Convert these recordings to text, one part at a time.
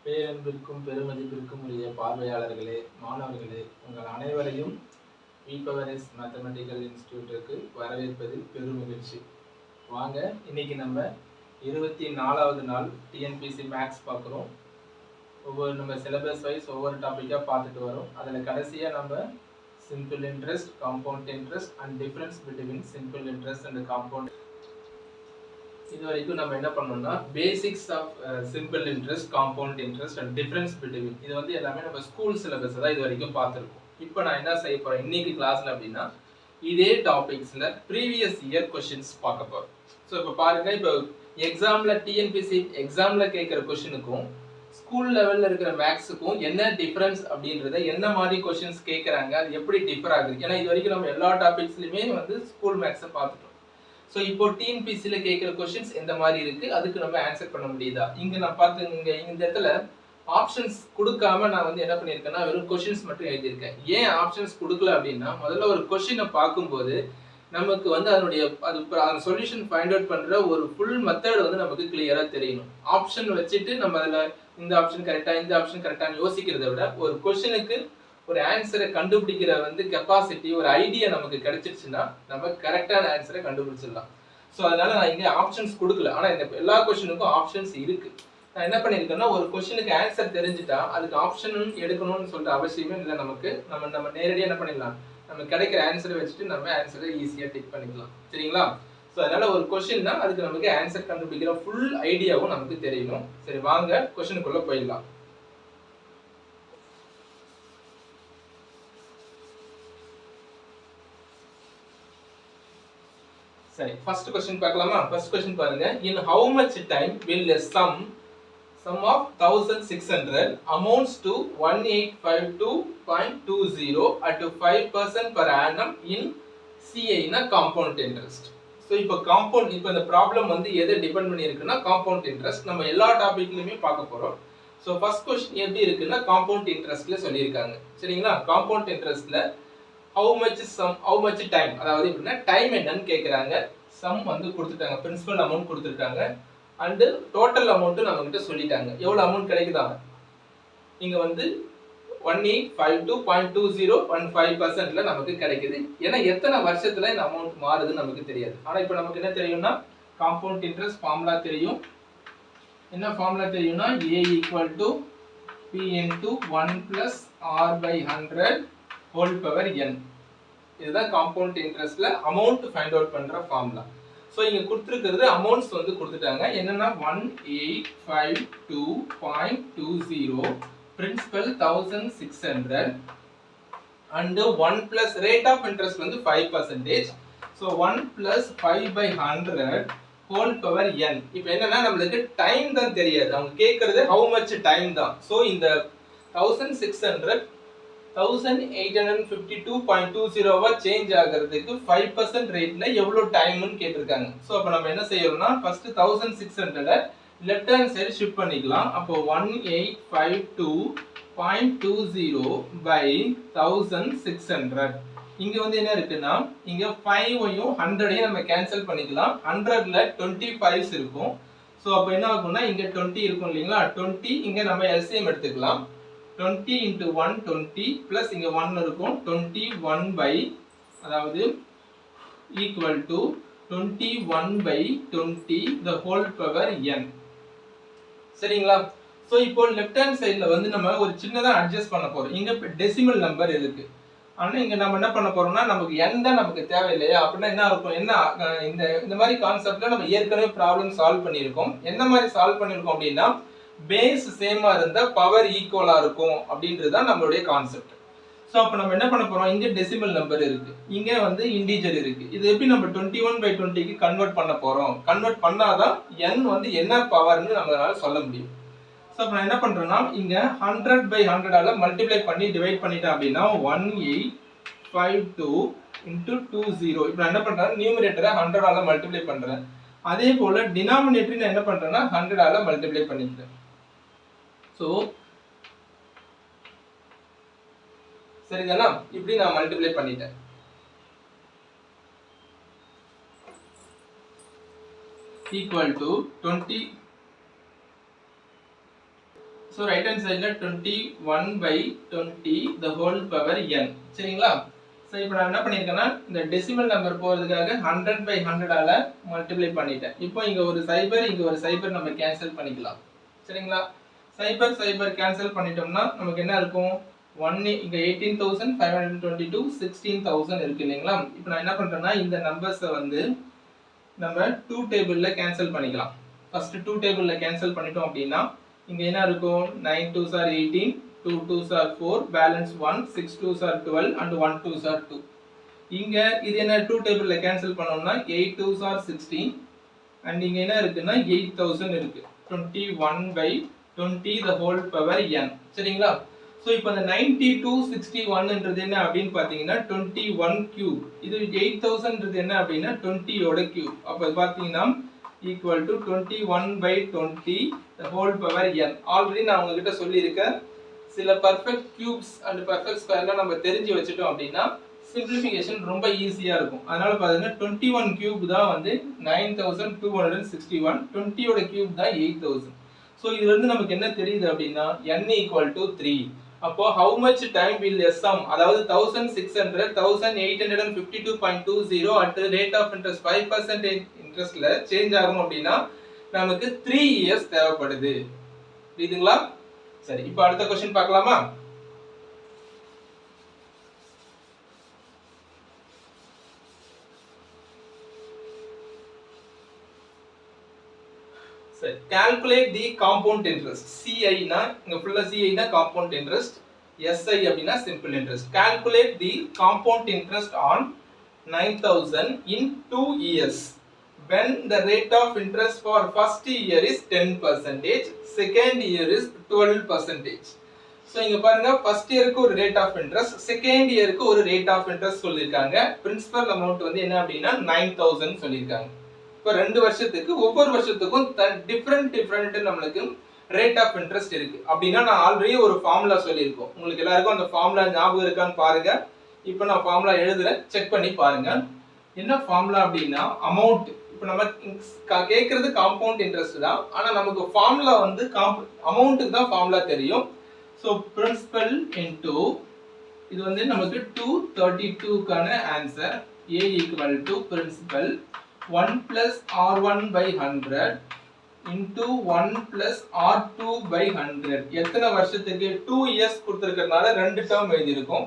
பேரன்பிற்கும் பெருமதிப்பிற்கும் உரிய பார்வையாளர்களே, மாணவர்களே, உங்கள் அனைவரையும் விபவர்எஸ் மேத்தமெட்டிக்கல் இன்ஸ்டிடியூட்டிற்கு வரவேற்பதில் பெரும் மகிழ்ச்சி. வாங்க, இன்னைக்கு நம்ம 24வது நாள் டிஎன்பிசி மேக்ஸ் பார்க்குறோம். நம்ம சிலபஸ் வைஸ் ஒவ்வொரு டாப்பிக்காக பார்த்துட்டு வரோம். அதில் கடைசியாக நம்ம simple interest, compound interest and difference between simple interest and compound. இது வரைக்கும் நம்ம என்ன பண்ணோம்னா basics of simple interest, compound interest and difference between இது வந்து எல்லாமே நம்ம ஸ்கூல் சிலபஸ் தான் இது வரைக்கும் பார்த்துருக்கோம். இப்போ நான் என்ன செய்ய போறேன் இன்னைக்கு கிளாஸ்ல அப்படின்னா இதே டாபிக்ஸ்ல ப்ரீவியஸ் இயர் கொஸ்டின்ஸ் பார்க்க போறோம். ஸோ இப்போ பாருங்க, இப்போ எக்ஸாம்ல டிஎன்பிசி எக்ஸாம்ல கேட்குற கொஸ்டினுக்கும் ஸ்கூல் லெவல்ல இருக்கிற மேக்ஸுக்கும் என்ன டிஃபரன்ஸ் அப்படின்றத, என்ன மாதிரி கொஸ்டின்ஸ் கேட்குறாங்க, அது எப்படி டிஃபர் ஆகுது. ஏன்னா இது வரைக்கும் நம்ம எல்லா டாபிக்ஸ்லையுமே வந்து ஸ்கூல் மேக்ஸை பார்த்துட்டோம். ஸோ இப்போ டிஎன்பிசியில் கேட்குற கொஸ்டின்ஸ் எந்த மாதிரி இருக்கு, அதுக்கு நம்ம ஆன்சர் பண்ண முடியுதா. இங்கே நான் பார்த்து இந்த இடத்துல ஆப்ஷன்ஸ் கொடுக்காம நான் வந்து என்ன பண்ணியிருக்கேன்னா வெறும் கொஸ்டின்ஸ் மட்டும் எழுதியிருக்கேன். ஏன் ஆப்ஷன்ஸ் கொடுக்கல அப்படின்னா, முதல்ல ஒரு கொஸ்டினை பார்க்கும்போது நமக்கு வந்து அந்த சொல்யூஷன் ஃபைண்ட் அவுட் பண்ற ஒரு ஃபுல் மெத்தட் வந்து நமக்கு கிளியரா தெரியணும். ஆப்ஷன் வச்சுட்டு நம்ம அதில் இந்த ஆப்ஷன் கரெக்டா இந்த ஆப்ஷன் கரெக்டான்னு யோசிக்கிறத விட ஒரு கொஸ்டினுக்கு ஒரு ஆன்சரை கண்டுபிடிக்கிற வந்து கெப்பாசிட்டி, ஒரு ஐடியா நமக்கு கிடைச்சிருச்சுன்னா நம்ம கரெக்டான ஆன்சரை கண்டுபிடிச்சிடலாம். ஸோ அதனால நான் இங்கே ஆப்ஷன்ஸ் கொடுக்கல. ஆனால் இந்த எல்லா கொஸ்டினுக்கும் ஆப்ஷன்ஸ் இருக்கு. நான் என்ன பண்ணியிருக்கேன்னா ஒரு கொஸ்டினுக்கு ஆன்சர் தெரிஞ்சுட்டா அதுக்கு ஆப்ஷன் எடுக்கணும்னு சொல்ற அவசியமே இல்லை நமக்கு. நம்ம நேரடியாக என்ன பண்ணிடலாம், நம்ம கிடைக்கிற ஆன்சரை வச்சுட்டு நம்ம ஆன்சரை ஈஸியாக டிக் பண்ணிக்கலாம். சரிங்களா? ஸோ அதனால ஒரு கொஸ்டின் தான், அதுக்கு நமக்கு ஆன்சர் கண்டுபிடிக்கிற ஃபுல் ஐடியாவும் நமக்கு தெரியணும். சரி, வாங்க கொஸ்டினுக்குள்ள போயிடலாம். சரி, ஃபர்ஸ்ட் क्वेश्चन பார்க்கலாமா? ஃபர்ஸ்ட் क्वेश्चन பாருங்க. In how much time will a sum of 1600 amounts to 1852.20 at 5% per annum in CI னா compound interest. ஸோ இப்போ இந்த ப்ராப்ளம் வந்து எதை டிபெண்ட் பண்ணி இருக்குன்னா காம்பவுண்ட் இன்ட்ரெஸ்ட். நம்ம எல்லா டாபிக்லயுமே பார்க்க போறோம். ஸோ ஃபர்ஸ்ட் क्वेश्चन எப்படி இருக்குன்னா காம்பவுண்ட் இன்ட்ரெஸ்ட்ல சொல்லியிருக்காங்க. சரிங்களா? காம்பவுண்ட் இன்ட்ரெஸ்ட்ல how much time, அதாவது எப்படின்னா டைம் என்னன்னு கேட்குறாங்க. சம் வந்து கொடுத்துட்டாங்க, பிரின்சிபல் அமௌண்ட் கொடுத்துருக்காங்க, அண்ட் டோட்டல் அமௌண்ட்டு நம்ம கிட்ட சொல்லிட்டாங்க. எவ்வளோ அமௌண்ட் கிடைக்குதா, இங்கே வந்து 1852.20 15%ல நமக்கு கிடைக்குது. ஏன்னா எத்தனை வருஷத்துல இந்த அமௌண்ட் மாறுதுன்னு நமக்கு தெரியாது. ஆனால் இப்போ நமக்கு என்ன தெரியும்னா காம்பவுண்ட் இன்ட்ரெஸ்ட் ஃபார்முலா தெரியும். என்ன ஃபார்முலா தெரியும்னா A = P × 1 + R/100 whole power n. இதுதான் காம்பவுண்ட் இன்ட்ரெஸ்ட்ல அமௌண்ட் ஃபைண்ட் அவுட் பண்ற ஃபார்முலா. சோ இங்க கொடுத்திருக்கிறது அமௌண்ட்ஸ் வந்து கொடுத்துட்டாங்க. என்னன்னா 1852.20, principal 1600 and 1 plus rate of interest வந்து 5%. so 1 plus 5/100 whole power n. இப்போ என்னன்னா நமக்கு டைம் தான் தெரியாது, அவங்க கேக்குறது how much time தான். சோ இந்த 1600 1852.20 சேஞ்ச் ஆகிறதுக்கு 5% ரேட்ல எவ்வளவு டைம்னு கேட்டிருக்காங்க. சோ அப்ப நம்ம என்ன செய்யறோம்னா first 1600 left hand side shift பண்ணிக்கலாம். அப்போ 1852.20 by 1600. இங்க வந்து என்ன இருக்குன்னா இங்க 5ஐயும் 100ஐயும் நம்ம கேன்சல் பண்ணிக்கலாம். 100ல 25s இருக்கும். சோ அப்ப என்ன ஆகும்னா இங்க 20 இருக்கும் இல்லீங்களா, 20 இங்க நம்ம LCM எடுத்துக்கலாம். 20 into 1 20 plus இங்க 1 இருக்கும். 21 by அதாவது equal to 21/20 the whole power n. சரிங்களா? சோ இப்போ லெஃப்ட் ஹேண்ட் சைடுல வந்து நம்ம ஒரு சின்னதா அட்ஜஸ்ட் பண்ண போறோம். இங்க டெசிமல் நம்பர் இருக்கு. ஆனா இங்க நம்ம என்ன பண்ண போறோம்னா நமக்கு n தான் நமக்கு தேவையில்லையா. அப்படின்னா என்ன இருக்கும், என்ன இந்த மாதிரி கான்செப்ட்ல நம்ம ஏற்கனவே ப்ராப்ளம் சால்வ் பண்ணியிருக்கோம். என்ன மாதிரி சால்வ் பண்ணியிருக்கோம் அப்படின்னா பேஸ் சேமா இருந்தா பவர் ஈக்குவலா இருக்கும் அப்படின்றதுதான் நம்மளுடைய கான்செப்ட். சோ அப்ப நம்ம என்ன பண்ண போறோம், இங்க டெசிமல் நம்பர் இருக்கு, இங்க வந்து இன்டிஜர் இருக்கு. இது எப்படி நம்ம 21/20க்கு கன்வெர்ட் பண்ண போறோம், கன்வெர்ட் பண்ணாதான் n வந்து என்ன பவர்னு நம்மளால சொல்ல முடியும். சோ அப்ப நான் என்ன பண்றேன்னா இங்க 100/100ஆல மல்டிப்ளை பண்ணி டிவைட் பண்ணிட்டேன் அப்படின்னா 1852 into 20. இப்போ நான் என்ன பண்றேன், நியூமரேட்டரை 100ஆல மல்டிப்ளை பண்றேன். அதே போல டினாமினேட்டரை நான் என்ன பண்றேன்னா 100ஆல மல்டிப்ளை பண்ணிக்கிறேன். சோ சரிதானா, இப்படி நான் மல்டிப்ளை பண்ணிட்டேன். equal to 20. So right hand சைடில் 21/20 the whole power n. சரிங்களா? ஸோ இப்போ நான் என்ன பண்ணியிருக்கேன்னா இந்த டெசிமல் நம்பர் போகிறதுக்காக 100/100ஆல் மல்டிப்ளை பண்ணிட்டேன். இப்போ இங்கே ஒரு சைபர் இங்கே ஒரு சைபர் நம்ம கேன்சல் பண்ணிக்கலாம். சரிங்களா? சைபர் சைபர் கேன்சல் பண்ணிட்டோம்னா நமக்கு என்ன இருக்கும்? இங்கே 18,522 16,000 இருக்கு இல்லைங்களா? இப்போ நான் என்ன பண்ணுறேன்னா இந்த நம்பர்ஸை வந்து நம்ம 2 டேபிளில் கேன்சல் பண்ணிக்கலாம். ஃபர்ஸ்ட் 2 டேபிளில் கேன்சல் பண்ணிட்டோம் அப்படின்னா இங்கே என்ன இருக்கும்? 9 2s are 18, 2 2s are 4, balance 1, 6 2s are 12 and 1 2s are 2. இங்க இது என்ன 2 டேபிள்ல கேன்சல் பண்ணோம்னா 8 2s are 16 and இங்க என்ன இருக்குன்னா 8000 இருக்கு. 21/20 the whole power n. சரிங்களா? சோ இப்போ இந்த 9261ன்றது என்ன அப்படினு பாத்தீங்கன்னா 21 கியூப். இது 8000ன்றது என்ன அப்படினா 20 ஓட கியூப். அப்ப பாத்தீங்கன்னா equal to 21/20 the whole power n. Already நான் உங்ககிட்ட சொல்லியிருக்கேன் சில பர்ஃபெக்ட் கியூப்ஸ் அண்ட் பர்ஃபெக்ட் ஸ்கொயர்லாம் நம்ம தெரிஞ்சு வச்சிட்டோம் அப்படின்னா சிம்பிளிஃபிகேஷன் ரொம்ப ஈஸியா இருக்கும். அதனால பாருங்க 21 கியூப் தான் வந்து 9261, 20 ஓட கியூப் தான் 8000. சோ இதுல இருந்து நமக்கு என்ன தெரியுது அப்படின்னா n equal to 3. அப்போ how much time will a sum, அதாவது 1600 1852.20 at the rate of interest 5% இன்ட்ரெஸ்ட்ல change ஆகும் அப்படின்னா நமக்கு 3 இயர்ஸ் தேவைப்படுது. புரியுதுங்களா? சரி, இப்போ அடுத்த क्वेश्चन பார்க்கலாமா? சரி, calculate the compound interest. CI னா இங்க ஃபுல்லா CI னா compound interest, SI அப்படினா simple interest. Calculate the compound interest on 9000 in 2 years. When the rate of interest for first year is 10%, second year is 12%. So இங்க பாருங்க first yearக்கு ஒரு rate of interest, second yearக்கு ஒரு rate of interest சொல்லிருக்காங்க. Principal amount வந்து என்ன அப்படினா 9000 சொல்லிருக்காங்க. இப்போ ரெண்டு வருஷத்துக்கு ஒவ்வொரு வருஷத்துக்கும் டிஃபரண்ட் நமக்கு ரேட் ஆஃப் இன்ட்ரெஸ்ட் இருக்கு. அப்படினா நான் ஆல்ரெடி ஒரு ஃபார்முலா சொல்லியிருக்கோம். உங்களுக்கு எல்லாருக்கும் அந்த ஃபார்முலா ஞாபகம் இருக்கான்னு பாருங்க. இப்போ நான் ஃபார்முலா எழுதுறேன், செக் பண்ணி பாருங்க. என்ன ஃபார்முலா அப்படினா அமௌண்ட். இப்போ நம்ம கேக்குறது காம்பவுண்ட் இன்ட்ரெஸ்ட் தான். ஆனா நமக்கு ஃபார்முலா வந்து அமௌண்ட்க்கு தான் ஃபார்முலா தெரியும். சோ பிரின்சிபல் இன்டு இது வந்து நமக்கு 232 க்கான answer. A equal to principal 1 plus R1 by 100 into 1 plus R2 by 100. எத்தனை வருஷத்துக்கு? 2 இயர்ஸ் கொடுத்திருக்கிறதுனால ரெண்டு டேர்ம் எழுதி இருக்கோம்.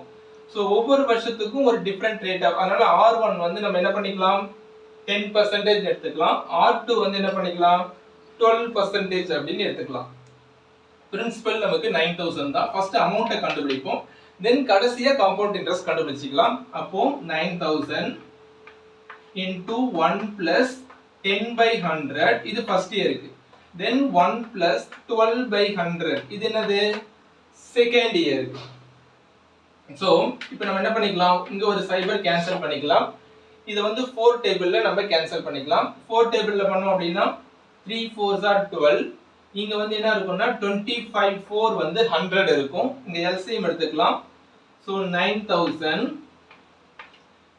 சோ ஒவ்வொரு வருஷத்துக்கும் ஒரு டிஃபரண்ட் ரேட் ஆஃப், அதனால R1 வந்து நம்ம என்ன பண்ணிக்கலாம் 10% எடுத்துக்கலாம். R2 வந்து என்ன பண்ணிக்கலாம் 12% அப்படின்னு எடுத்துக்கலாம். பிரின்சிபல் நமக்கு 9000 தான். ஃபர்ஸ்ட் அமௌண்ட்டை கண்டுபிடிப்போம், தென் கடைசியா காம்பவுண்ட் இன்ட்ரெஸ்ட் கண்டுபிடிச்சிக்கலாம். அப்போ 9000 into 1 plus 10/100 இது ஃபர்ஸ்ட் இயருக்கு, then 1 plus 12/100 இது என்னது செகண்ட் இயருக்கு. சோ இப்போ நம்ம என்ன பண்ணிக்கலாம், இங்க ஒரு சைபர் கேன்சல் பண்ணிக்கலாம். இத வந்து 4 டேபிள்ல நம்ம கேன்சல் பண்ணிக்கலாம். 4 டேபிள்ல பண்ணோம் அப்படினா 3 4s are 12. இங்க வந்து என்ன இருக்கும்னா 25 4 வந்து 100 இருக்கும். இங்க LCM எடுத்துக்கலாம். சோ 9000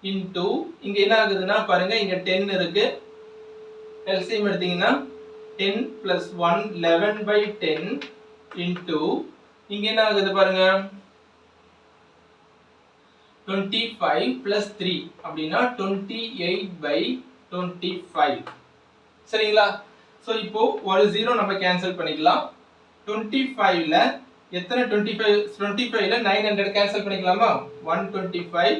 into இங்க என்ன ஆகுதுன்னா பாருங்க இங்க 10 இருக்கு. LCM எடுத்தீங்கன்னா 10 plus 1 11/10 into இங்க என்ன ஆகுது பாருங்க 25 plus 3 அப்படினா 28/25. சரிங்களா? சோ இப்போ ஒரு 0 நம்ம கேன்சல் பண்ணிக்கலாம். 25ல எத்தனை 25ல 900 கேன்சல் பண்ணிக்கலாமா? 125.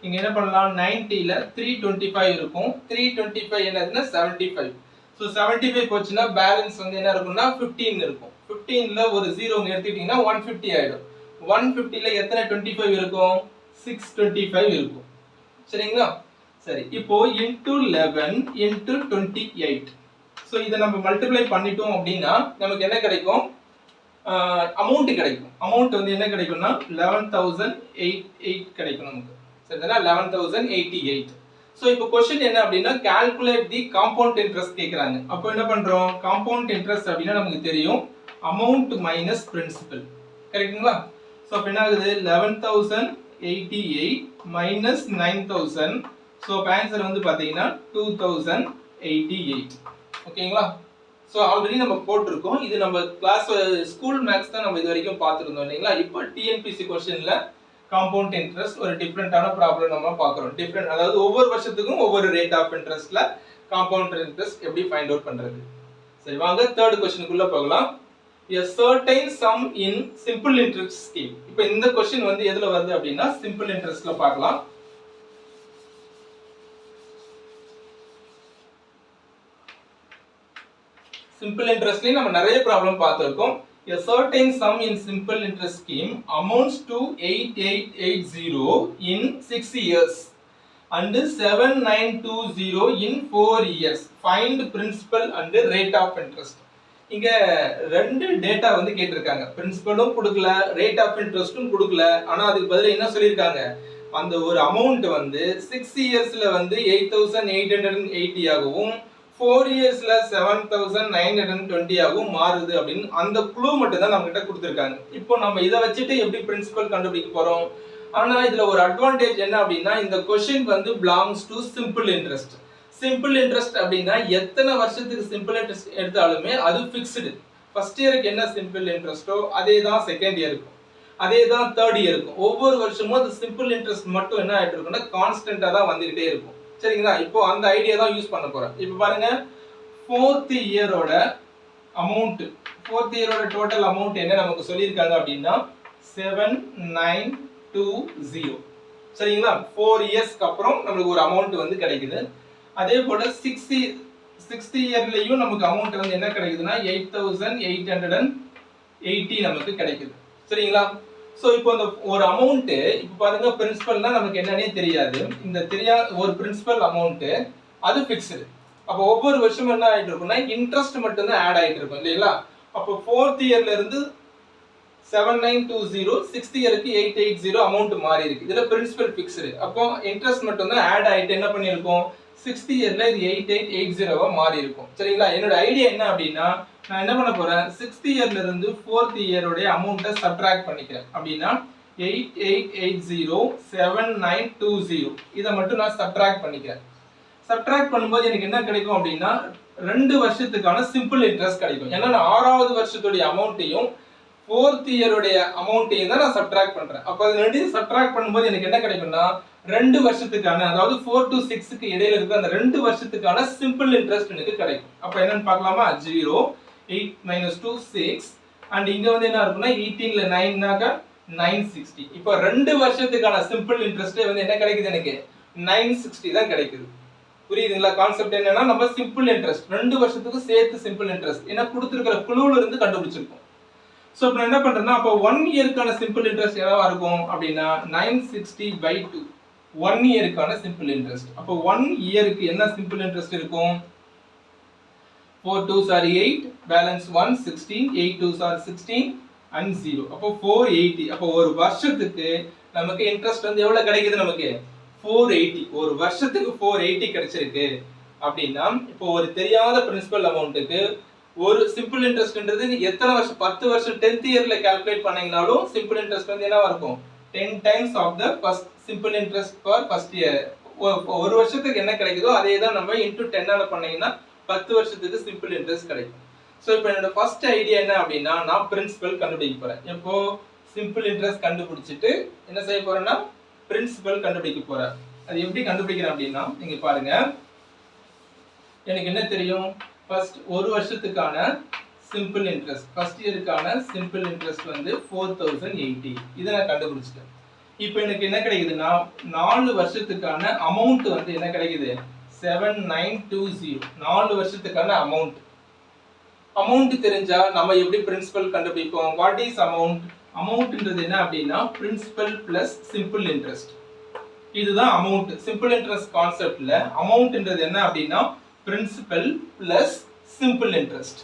இங்க என்ன பண்ணலாம் 90ல 325 இருக்கும். 325 என்னதுன்னா 75. சோ 75 போச்சுனா பேலன்ஸ் வந்து என்ன இருக்கும்னா 15 இருக்கும். 15ல ஒரு 0 எடுத்துட்டீங்கன்னா 150 ஆயிடும். 150ல எத்தனை 25 இருக்கும்? 625 இருக்கும். சரிங்களா? சரி, இப்போ into 11 into 28. சோ இத நம்ம மல்டிப்ளை பண்ணிட்டோம் அப்படினா நமக்கு என்ன கிடைக்கும்? அமௌண்ட் கிடைக்கும். அமௌண்ட் வந்து என்ன கிடைக்கும்னா 11088 கிடைக்கும் நமக்கு. சரிதானா? 11088. சோ இப்போ क्वेश्चन என்ன அப்படினா calculate the compound interest கேக்குறாங்க. அப்போ என்ன பண்றோம்? compound interest அப்படினா நமக்கு தெரியும் amount minus principal. கரெக்ட்டுங்களா? சோ அப்ப என்ன ஆகுது 11088 minus 9000. சோ ஆன்சர் வந்து பாத்தீங்கன்னா 2088. ஓகேங்களா? ஸோ ஆல்ரெடி நம்ம போட்டிருக்கோம். இது நம்ம கிளாஸ் ஸ்கூல் மேக்ஸ் தான் நம்ம இது வரைக்கும் பார்த்துருந்தோம் இல்லைங்களா. இப்போ டிஎன்பிசி கொஸ்டின்ல காம்பவுண்ட் இன்ட்ரெஸ்ட் ஒரு டிஃப்ரெண்டான ப்ராப்ளம் நம்ம பார்க்குறோம். டிஃப்ரெண்ட், அதாவது ஒவ்வொரு வருஷத்துக்கும் ஒவ்வொரு ரேட் ஆஃப் இன்ட்ரெஸ்ட்ல காம்பவுண்ட் இன்ட்ரெஸ்ட் எப்படி ஃபைண்ட் அவுட் பண்றது. சரி, வாங்க தேர்ட் கொஸ்டினுக்குள்ள போகலாம். A certain sum in simple interest scheme. இப்போ இந்த கொஸ்டின் வந்து எதுல வருது அப்படின்னா சிம்பிள் இன்ட்ரெஸ்ட்ல பார்க்கலாம். சிம்பிள் இன்ட்ரெஸ்ட்லயே நம்ம நிறைய ப்ராப்ளம் பார்த்திருக்கோம். A certain sum in simple interest scheme amounts to 8880 in 6 years and 7920 in 4 years. Find principal and rate of interest. இங்க ரெண்டு டேட்டா வந்து கேட்டிருக்காங்க. பிரின்சிபலும் கொடுக்கல, ரேட் ஆஃப் இன்ட்ரெஸ்டும் கொடுக்கல. ஆனா அதுக்கு பதிலா என்ன சொல்லியிருக்காங்க, அந்த ஒரு அமௌண்ட் வந்து 6 இயர்ஸ்ல வந்து 8880 ஆகவும் 4 இயர்ஸ்ல 7920 ஆகவும் மாறுது அப்படின்னு அந்த க்ளூ மட்டும் தான் நம்ம கிட்ட கொடுத்துருக்காங்க. இப்போ நம்ம இதை வச்சுட்டு எப்படி பிரின்சிபல் கண்டுபிடிக்க போறோம். ஆனா இதுல ஒரு அட்வான்டேஜ் என்ன அப்படின்னா, இந்த கொஸ்டின் வந்து belongs to simple interest. Simple interest அப்படின்னா எத்தனை வருஷத்துக்கு சிம்பிள் இன்ட்ரெஸ்ட் எடுத்தாலுமே அது ஃபிக்ஸ்டு. ஃபர்ஸ்ட் இயருக்கு என்ன சிம்பிள் இன்ட்ரெஸ்ட்டோ அதே தான் செகண்ட் இயருக்கும், அதே தான் தேர்ட் இயருக்கும். ஒவ்வொரு வருஷமும் அது சிம்பிள் இன்ட்ரெஸ்ட் மட்டும் என்ன ஆயிட்டு இருக்குன்னா கான்ஸ்டன்டா தான் வந்துகிட்டே இருக்கும். சரிங்களா, இப்போ அந்த ஐடியா தான் யூஸ் பண்ண போறேன். இப்போ பாருங்க, ஃபோர்த் இயரோட அமௌண்ட், ஃபோர்த் இயரோட டோட்டல் அமௌண்ட் என்ன நமக்கு சொல்லியிருக்காங்க அப்படின்னா 7920. சரிங்களா, 4 இயர்ஸ்க்கு அப்புறம் நம்மளுக்கு ஒரு அமௌண்ட் வந்து கிடைக்குது. அதே போல 60 இயர்லயும் நமக்கு அமௌண்ட் வந்து என்ன கிடைக்குதுன்னா 8880 நமக்கு கிடைக்குது. சரிங்களா, சோ இப்போ இந்த ஒரு அமௌண்ட், இப்போ பாருங்க பிரின்சிபல்னா நமக்கு என்னன்னே தெரியாது. இந்த ஒரு பிரின்சிபல் அமௌண்ட் அது ஃபிக்ஸ்டு. அப்போ ஒவ்வொரு வருஷமும் என்ன ஆயிட்டு இருக்கும்னா இன்ட்ரெஸ்ட் மட்டும் தான் ஆட் ஆயிட்டு இருக்கும் இல்லைங்களா. அப்போ ஃபோர்த் இயர்ல இருந்து 7920, 6th இயருக்கு 880 அமௌண்ட் மாறி இருக்கு. இதுல பிரின்சிபல் ஃபிக்ஸ்டு. அப்போ இன்ட்ரெஸ்ட் மட்டும் தான் ஆட் ஆயிட்டு என்ன பண்ணிருக்கோம், 6th இயர்ல இது 8880 மாறி இருக்கும். சரிங்களா, என்னோட ஐடியா என்ன அப்படின்னா, நான் என்ன பண்ண போறேன், 6th இயர்ல இருந்து 4th இயரோட அமௌண்ட்டை சப்ட்ராக்ட் பண்ணிக்கிறேன். அப்படின்னா 8880 7920 இதை மட்டும் நான் சப்ட்ராக்ட் பண்ணிக்கிறேன். சப்ட்ராக்ட் பண்ணும்போது எனக்கு என்ன கிடைக்கும் அப்படின்னா 2 வருஷத்துக்கான சிம்பிள் இன்ட்ரெஸ்ட் கிடைக்கும். ஏன்னா நான் 6வது வருஷத்துடைய அமௌண்ட்டையும் 4th இயரோடைய அமௌண்ட்டையும் தான் நான் சப்ட்ராக்ட் பண்றேன். அப்ப அது ரெண்டையும் சப்ட்ராக்ட் பண்ணும்போது எனக்கு என்ன கிடைக்கும்னா 2 வருஷத்துக்கான, அதாவது 4 to 6க்கு இடையில இருக்க அந்த 2 வருஷத்துக்கான சிம்பிள் இன்ட்ரெஸ்ட் எனக்கு கிடைக்கும். அப்ப என்னன்னு பார்க்கலாமா, 0 8 - 2 6 அண்ட் இங்க வந்து என்ன இருக்கும்னா 18ல 9னாக்க 960. இப்போ 2 வருஷத்துக்கான சிம்பிள் இன்ட்ரெஸ்ட் வந்து என்ன கிடைக்குது, எனக்கு 960 தான் கிடைக்குது. புரியுதுங்களா கான்செப்ட் என்னன்னா, நம்ம சிம்பிள் இன்ட்ரெஸ்ட் 2 வருஷத்துக்கு சேர்த்து சிம்பிள் இன்ட்ரெஸ்ட் ஏன்னா கொடுத்திருக்கிற குழுல இருந்து கண்டுபிடிச்சிருக்கோம். சோ இப்போ என்ன பண்றேன்னா, அப்ப 1 இயருக்கான சிம்பிள் இன்ட்ரெஸ்ட் என்னவா இருக்கும் அப்படின்னா 960/2 1 இயருக்கான சிம்பிள் இன்ட்ரெஸ்ட். அப்போ 1 இயருக்கு என்ன சிம்பிள் இன்ட்ரெஸ்ட் இருக்கும், 4 2s are 8, balance 1 16, 8 2s are 16 and 0. அப்போ 480. அப்போ ஒரு வருஷத்துக்கு நமக்கு இன்ட்ரெஸ்ட் வந்து எவ்வளவு கிடைக்குது, நமக்கு 480. ஒரு வருஷத்துக்கு 480 கிடைச்சிருக்கு அப்படின்னா, இப்போ ஒரு தெரியாத பிரின்சிபல் அமௌண்ட்டுக்கு ஒரு சிம்பிள் இன்ட்ரெஸ்ட்ன்றது எத்தனை வருஷம், 10 வருஷம் 10th இயர்ல கால்குலேட் பண்ணீங்கனாலும் சிம்பிள் இன்ட்ரெஸ்ட் வந்து என்னவா இருக்கும், 10 times of the first simple interest for first year. ஒரு வருஷத்துக்கு என்ன கிடைக்குதோ அதே தான் நம்ம into 10 ஆல பண்ணீங்கன்னா 10 வருஷத்துக்கு சிம்பிள் இன்ட்ரெஸ்ட் கிடைக்கும். சோ இப்போ என்னோட ஃபர்ஸ்ட் ஐடியா என்ன அப்படின்னா, நான் பிரின்சிபல் கண்டுபிடிக்க போறேன். இப்போ சிம்பிள் இன்ட்ரெஸ்ட் கண்டுபிடிச்சிட்டு என்ன செய்ய போறேன்னா பிரின்சிபல் கண்டுபிடிக்க போறேன். அது எப்படி கண்டுபிடிக்கிறேன் அப்படின்னா, நீங்க பாருங்க, எனக்கு என்ன தெரியும், ஃபர்ஸ்ட் ஒரு வருஷத்துக்கான சிம்பிள் இன்ட்ரெஸ்ட், ஃபர்ஸ்ட் இயருக்கான சிம்பிள் இன்ட்ரெஸ்ட் வந்து 4080. இதை நான் கண்டுபிடிச்சிட்டேன். இப்போ எனக்கு என்ன கிடைக்குதுன்னா 4 வருஷத்துக்கான அமௌண்ட் வந்து என்ன கிடைக்குது, 7920. 4 வருஷத்துக்கான அமௌண்ட். அமௌண்ட் தெரிஞ்சா நம்ம எப்படி பிரின்சிபல் கண்டுபிடிப்போம், வாட் இஸ் அமௌண்ட். அமௌண்ட்ன்றது என்ன அப்படின்னா பிரின்சிபல் பிளஸ் சிம்பிள் இன்ட்ரெஸ்ட். இதுதான் அமௌண்ட். சிம்பிள் இன்ட்ரெஸ்ட் கான்செப்ட்ல அமௌண்ட்ன்றது என்ன அப்படின்னா பிரின்சிபல் பிளஸ் சிம்பிள் இன்ட்ரெஸ்ட்.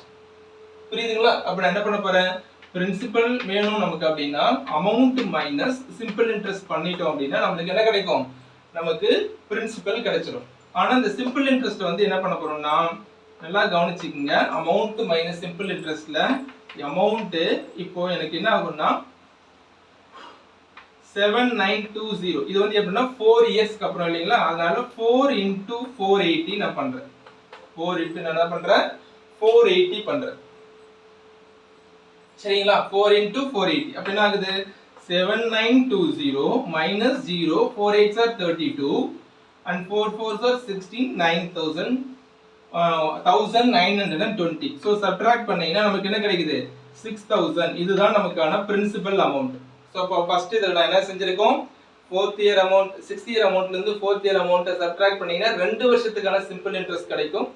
புரியுதுங்களா? அப்ப நான் என்ன பண்ண போறேன், பிரின்சிபல் வேணும் நமக்கு அப்படின்னா அமௌண்ட் மைனஸ் சிம்பிள் இன்ட்ரெஸ்ட் பண்ணிட்டோம் அப்படின்னா நமக்கு என்ன கிடைக்கும், நமக்கு பிரின்சிபல் கிடைச்சிடும். ஆனா இந்த சிம்பிள் இன்ட்ரெஸ்ட் வந்து என்ன பண்ண போறோம்னா, நல்லா கவனிச்சுக்கங்க, அமௌண்ட் மைனஸ் சிம்பிள் இன்ட்ரெஸ்ட்ல அமௌண்ட் இப்போ எனக்கு என்ன ஆகும்னா 7920. இது வந்து எப்படின்னா 4 இயர்ஸ்க்கு அப்புறம் இல்லைங்களா, அதனால 4 into 480 நான் பண்றேன். 4 into நான் என்ன பண்றேன் 480 பண்றேன். சரிங்களா? 4 into 480 அப்ப என்ன ஆகுது? 7920 minus 0, 4 8s are 32 and 4 4s are 16, 9000 1920. So subtract பண்ணீங்கன்னா நமக்கு என்ன கிடைக்குது? 6000. இதுதான் நமக்கான பிரின்சிபல் அமௌண்ட். சோ அப்ப ஃபர்ஸ்ட் இதல நான் என்ன செஞ்சிருக்கோம்? 4th year amount 6th year amountல இருந்து 4th year amount சப்ட்ராக்ட் பண்ணீங்கன்னா 2 வருஷத்துக்கான சிம்பிள் இன்ட்ரஸ்ட் கிடைக்கும்.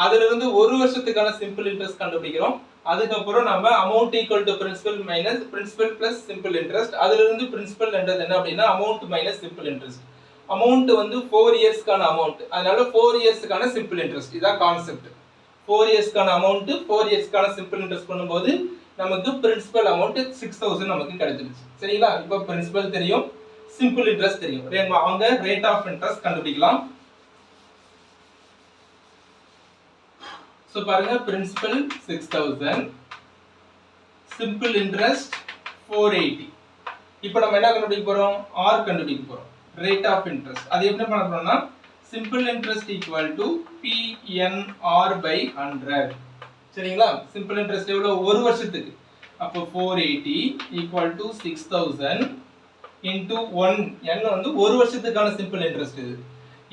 அதில இருந்து 1 வருஷத்துக்கான சிம்பிள் இன்ட்ரஸ்ட் கண்டுபிடிக்கிறோம். அதுக்கு அப்புறம் நம்ம amount equal to principal minus principal plus simple interest. அதில இருந்து principal என்றது என்ன அப்படினா amount minus simple interest. amount வந்து 4 இயர்ஸ்க்கான amount. அதனால 4 இயர்ஸ்க்கான simple interest. இதான் கான்செப்ட். 4 இயர்ஸ்க்கான amount 4 இயர்ஸ்க்கான simple interest பண்ணும்போது நமக்கு principal amount 6000 நமக்கு கிடைச்சிருச்சு. சரிங்களா? இப்போ principal தெரியும், simple interest தெரியும். அவங்க rate of interest கண்டுபிடிக்கலாம். So பாருங்க principal 6000, simple interest 480. இப்போ நம்ம என்ன கண்டுபிடிக்க போறோம்? R கண்டுபிடிக்க போறோம். Rate of interest. அது எப்படி பண்ண போறோம்னா simple interest equal to PNR by 100. சரிங்களா? simple interest எவ்வளவு? ஒரு வருஷத்துக்கு. அப்போ 480 equal to 6000 into 1, n வந்து ஒரு வருஷத்துக்கான simple interest இது,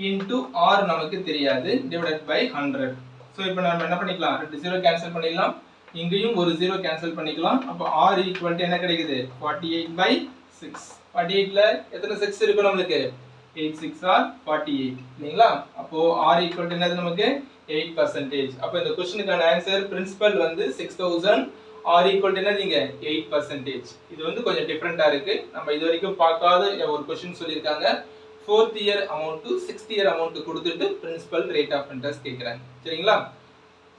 into R நமக்கு தெரியாது, divided by 100. சோ இப்போ நாம என்ன பண்ணிக்கலாம்? ரெண்டு 0 கேன்சல் பண்ணிடலாம். இங்கேயும் ஒரு 0 கேன்சல் பண்ணிக்கலாம். அப்ப R equal to என்ன கிடைக்குது? 48 by 6. 48ல எத்தனை 6 இருக்கு நமக்கு? 8 6 are 48 இல்லீங்களா? அப்போ R equal to என்னது நமக்கு? 8%. அப்ப இந்த क्वेश्चनக்கான ஆன்சர் பிரின்சிபல் வந்து 6000, R equal to என்னதுங்க? 8%. இது வந்து கொஞ்சம் டிஃபரண்டா இருக்கு. நம்ம இதுவரைக்கும் பார்க்காத ஒரு क्वेश्चन சொல்லிருக்காங்க. 4th year amount to 6th year amount கொடுத்துட்டு principal rate of interest கேக்குறாங்க. சரிங்களா?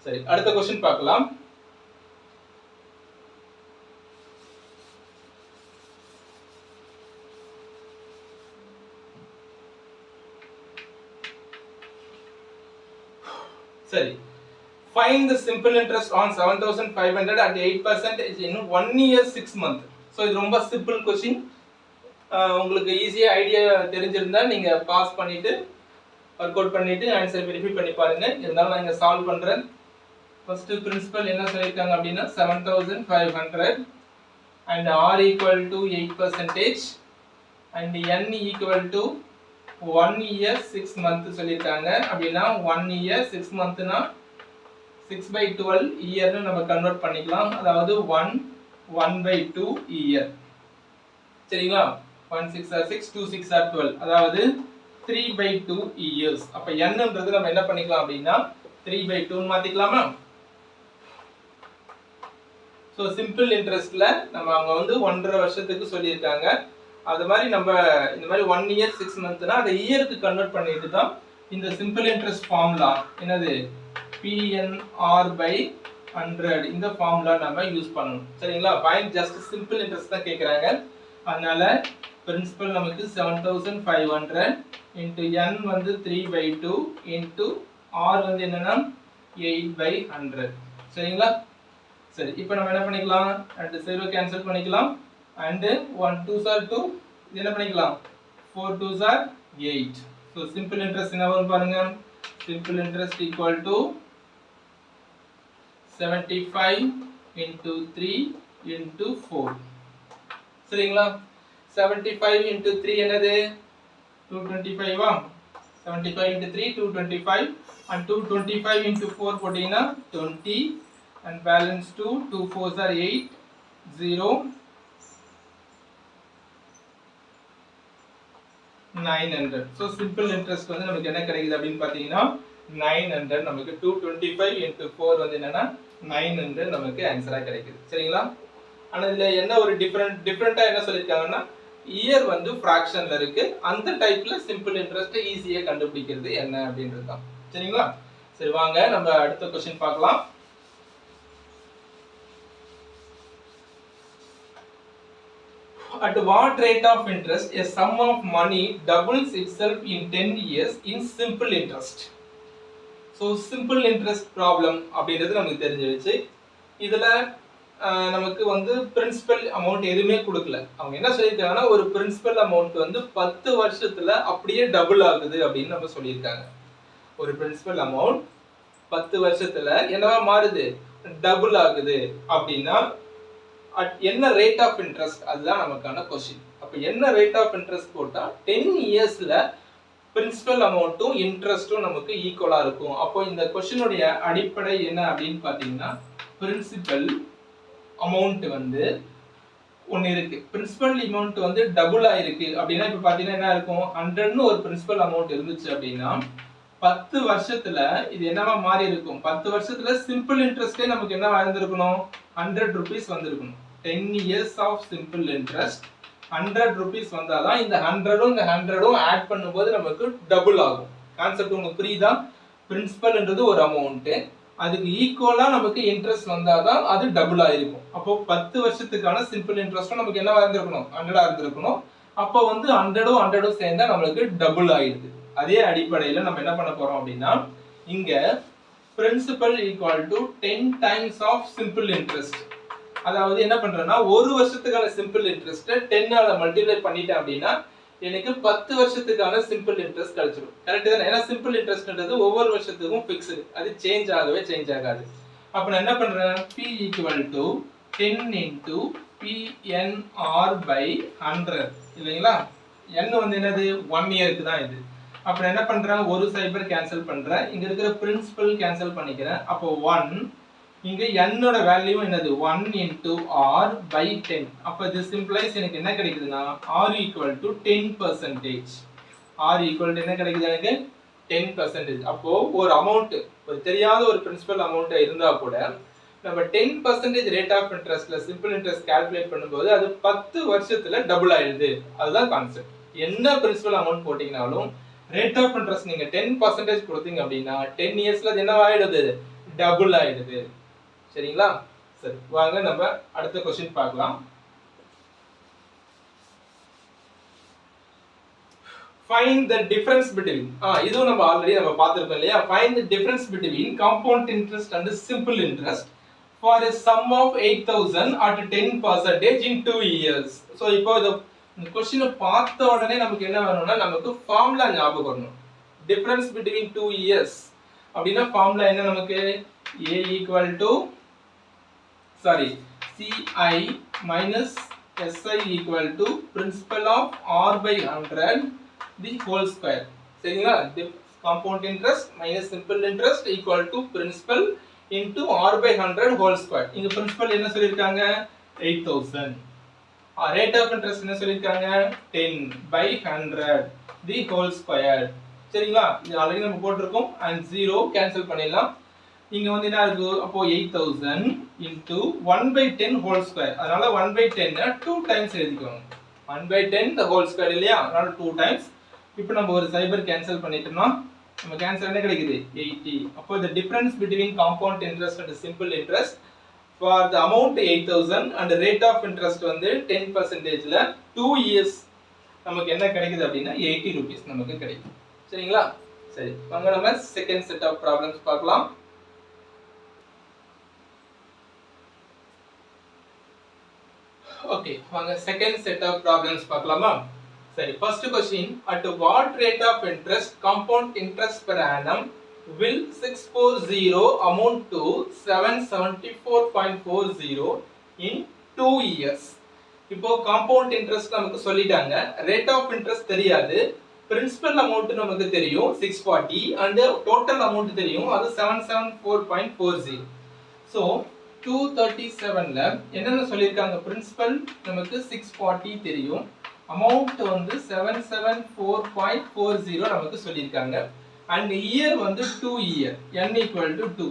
சரி, அடுத்த क्वेश्चन பார்க்கலாம். சரி, find the simple interest on 7500 at 8% in 1 year 6 month. So இது ரொம்ப சிம்பிள் क्वेश्चन. உங்களுக்கு ஈஸியா ஐடியா தெரிஞ்சிருந்தா நீங்க பாஸ் பண்ணிட்டு வொர்க் அவுட் பண்ணிட்டு ஆன்சர் வெரிஃபை பண்ணி பாருங்க. இருந்தாலும் நான் இங்க சால்வ் பண்றேன். ஃபர்ஸ்ட் பிரின்சிபல் என்ன சொல்லிருக்காங்க அப்படினா 7500 and R equal to 8% and N equal to 1 year 6 month சொல்லிருக்காங்க. அப்படினா 1 year 6 monthனா 6/12 year னு நம்ம கன்வர்ட் பண்ணிக்கலாம். அதாவது 1/2 year. சரிங்களா? 1 6 are 6, 2 6 are 12. அதாவது 3/2 years. அப்ப n ன்றது நம்ம என்ன பண்ணிக்கலாம் அப்படினா 3/2 னு மாத்திக்கலாமா? சோ சிம்பிள் இன்ட்ரஸ்ட்ல நம்ம அவங்க வந்து 1.5 வருஷத்துக்கு சொல்லிருக்காங்க. அது மாதிரி நம்ம இந்த மாதிரி 1 year 6 monthனா அத இயருக்கு கன்வர்ட் பண்ணிட்டு தான் இந்த சிம்பிள் இன்ட்ரஸ்ட் ஃபார்முலா என்னது PNR by 100 இந்த ஃபார்முலா நம்ம யூஸ் பண்ணனும். சரிங்களா? ஃபைண்ட் ஜஸ்ட் சிம்பிள் இன்ட்ரஸ்ட் தான் கேக்குறாங்க. அதனால பிரின்சிபல் நமக்கு 7500 into n வந்து 3/2 into r வந்து என்னன்னா 8/100. சரிங்களா? சரி, இப்போ நம்ம என்ன பண்ணிக்கலாம்? ரெண்டு 0 கேன்சல் பண்ணிக்கலாம். and 1 2s are 2, இது என்ன பண்ணிக்கலாம்? 4 2s are 8. so simple interest என்ன வரும் பாருங்க. simple interest equal to 75 into 3 into 4. சரிங்களா? 75 into 3 என்னது? 225 ஆ? 75 into 3 225 and 225 into 4 போட்டீங்கன்னா 20 and balance 2 2 4s are 8 0 900. so simple interest வந்து நமக்கு என்ன கிடைக்குது அப்படினு பாத்தீங்கன்னா 900. நமக்கு 225 into 4 வந்து என்னன்னா 900 நமக்கு ஆன்சரா கிடைக்குது. சரிங்களா? ஆனா இதுல என்ன ஒரு டிஃபரண்டா என்ன சொல்லிருக்காங்கன்னா இயர் வந்து ஃபிராக்ஷன்ல இருக்கு. அந்த டைப்ல சிம்பிள் இன்ட்ரஸ்ட் ஈஸியா கண்டுபிடிக்கிறது என்ன அப்படின்றது தான். சரிங்களா? சரி, வாங்க நம்ம அடுத்த क्वेश्चन பார்க்கலாம். At what rate of interest a sum of money doubles itself in 10 years in simple interest? So simple interest problem அப்படின்றது நமக்கு தெரிஞ்சிருச்சு. இதுல நமக்கு வந்து பிரின்சிபல் அமௌண்ட் எதுவுமே கொடுக்கல. அவங்க என்ன சொல்லிருக்காங்கன்னா ஒரு பிரின்சிபல் அமௌண்ட் வந்து 10 வருஷத்துல அப்படியே டபுள் ஆகுது அப்படின்னு நம்ம சொல்லியிருக்காங்க. ஒரு பிரின்சிபல் அமௌண்ட் 10 வருஷத்துல என்னவா மாறுது, டபுள் ஆகுது அப்படின்னா என்ன ரேட் ஆஃப் இன்ட்ரெஸ்ட், அதுதான் நமக்கான கொஸ்டின். அப்ப என்ன ரேட் ஆஃப் இன்ட்ரெஸ்ட் போட்டா 10 இயர்ஸ்ல பிரின்சிபல் அமௌண்ட்டும் இன்ட்ரெஸ்டும் நமக்கு ஈக்குவலா இருக்கும். அப்போ இந்த கொஸ்டினுடைய அடிப்படை என்ன அப்படின்னு பாத்தீங்கன்னா, பிரின்சிபல் அமௌண்ட் வந்து ஒன்னு இருக்கு, பிரின்சிபல் அமௌண்ட் வந்து டபுள் ஆயிருக்கு அப்படின்னா இப்ப பாத்தீங்கன்னா என்ன இருக்கும், 100ன்னு ஒரு பிரின்சிபல் அமௌண்ட் இருந்துச்சு அப்படின்னா 10 வருஷத்துல இது என்னவா மாறி இருக்கும், 10 வருஷத்துல சிம்பிள் இன்ட்ரெஸ்டே நமக்கு என்ன வந்திருக்கணும், 100 rupees வந்திருக்கணும். 10 years of simple interest 100 rupees வந்தாதான் இந்த 100ம் இந்த 100ம் ஆட் பண்ணும்போது நமக்கு டபுள் ஆகும். கான்செப்ட் உங்களுக்கு புரியுதா? பிரின்சிபல்ன்றது ஒரு அமௌண்ட், அதுக்கு ஈக்குவலா நமக்கு இன்ட்ரெஸ்ட் வந்தாதான் அது டபுள் ஆயிருக்கும். அப்போ 10 வருஷத்துக்கான சிம்பிள் இன்ட்ரெஸ்டும் நமக்கு என்னவா இருந்திருக்கணும், 100 இருந்திருக்கணும். அப்போ வந்து 100ம் 100ம் சேர்ந்தா நம்மளுக்கு டபுள் ஆயிடுது. அதே அடிப்படையில நம்ம என்ன பண்ண போறோம் அப்படின்னா, இங்க principal equal to 10 times of simple interest. அதாவது என்ன பண்றேன்னா, ஒரு வருஷத்துக்கான சிம்பிள் இன்ட்ரெஸ்ட் 10 ஆல மல்டிப்ளை பண்ணிட்டேன் அப்படின்னா எனக்கு 10 வருஷத்துக்கான சிம்பிள் இன்ட்ரெஸ்ட் கிடைச்சிடும். கரெக்ட் தானே? ஏன்னா சிம்பிள் இன்ட்ரெஸ்ட்ன்றது ஒவ்வொரு வருஷத்துக்கும் ஃபிக்ஸ்டு, அது சேஞ்ச் ஆகாது. அப்ப நான் என்ன பண்றேன், p equal to 10 into PNR by 100 இல்லைங்களா? n வந்து என்னது, 1 இயருக்கு தான் இது. அப்ப நான் என்ன பண்றேன், ஒரு சைபர் கேன்சல் பண்றேன், இங்க இருக்கிற பிரின்சிபல் கேன்சல் பண்ணிக்கிறேன். அப்போ 1, இங்க n ஓட வேல்யூ என்னது, 1 into r by 10. அப்ப this implies எனக்கு என்ன கிடைக்குதுன்னா r equal to 10%. r equal to என்ன கிடைக்குது, எனக்கு 10%. அப்போ ஒரு அமௌண்ட், ஒரு தெரியாத ஒரு பிரின்சிபல் அமௌண்ட் இருந்தா கூட நம்ம 10% ரேட் ஆஃப் இன்ட்ரெஸ்ட்ல சிம்பிள் இன்ட்ரெஸ்ட் கால்குலேட் பண்ணும்போது அது 10 வருஷத்துல டபுள் ஆயிடுது. அதுதான் கான்செப்ட். என்ன பிரின்சிபல் அமௌண்ட் போட்டீங்கனாலும் ரேட் ஆஃப் இன்ட்ரெஸ்ட் நீங்க 10% கொடுத்தீங்க அப்படின்னா 10 இயர்ஸ்ல அது என்ன ஆயிடுது, டபுள் ஆயிடுது. சரிங்களா? சரி, வாங்க நம்ம அடுத்த क्वेश्चन பார்க்கலாம். Find the difference between, இதுவும் நம்ம ஆல்ரெடி நம்ம பார்த்திருக்கோம் இல்லையா? Find the difference between compound interest and simple interest for a sum of 8000 at 10% in 2 years. So இப்போ இந்த क्वेश्चन பார்த்த உடனே நமக்கு என்ன வரணும்னா, நமக்கு ஃபார்முலா ஞாபகம் வரணும். Difference between 2 years அப்படினா ஃபார்முலா என்ன நமக்கு, a equal to CI minus SI equal to principal of R by 100 the whole square. சரிங்களா? Compound interest minus simple interest equal to principal into R by 100 whole square. இங்க principal என்ன சொல்லிருக்காங்க, 8000. Rate of interest என்ன சொல்லிருக்காங்க, 10 by 100 the whole square. சரிங்களா? இது already நம்ம போட்டுருக்கோம். and 0 கேன்சல் பண்ணிடலாம். இங்க வந்து என்ன இருக்கு, அப்போ 8000 into 1 by 10 whole square. அதனால 1 by 10 2 times எழுதிக்கோங்க. 1 by 10 the whole square இல்லையா? அதனால 2 times. இப்போ நம்ம ஒரு சைபர் கேன்சல் பண்ணிட்டோம்னா நம்ம கேன்சல் என்ன கிடைக்குது, 80. அப்போ the difference between compound interest and simple interest for the amount 8000 and the rate of interest வந்து 10%ல 2 years நமக்கு என்ன கிடைக்குது அப்படின்னா 80 rupees நமக்கு கிடைக்கும். சரிங்களா? சரி, வாங்க நம்ம செகண்ட் செட் ஆஃப் ப்ராப்ளம்ஸ் பார்க்கலாம். Okay, வாங்க செகண்ட் செட் ஆஃப் ப்ராப்ளம்ஸ் பார்க்கலாமா? சரி, first question, at what rate of interest compound interest per annum will 640 amount to 774.40 in 2 years? இப்போ compound interest நமக்கு சொல்லிட்டாங்க, rate of interest தெரியாது, principal amount நமக்கு தெரியும் 640 and total amount தெரியும், அது 774.40. so 237ல என்னென்ன சொல்லிருக்காங்க, பிரின்சிபல் நமக்கு 640 தெரியும், அமௌண்ட் வந்து 774.40 நமக்கு சொல்லிருக்காங்க, and இயர் வந்து 2 இயர், n equal to 2.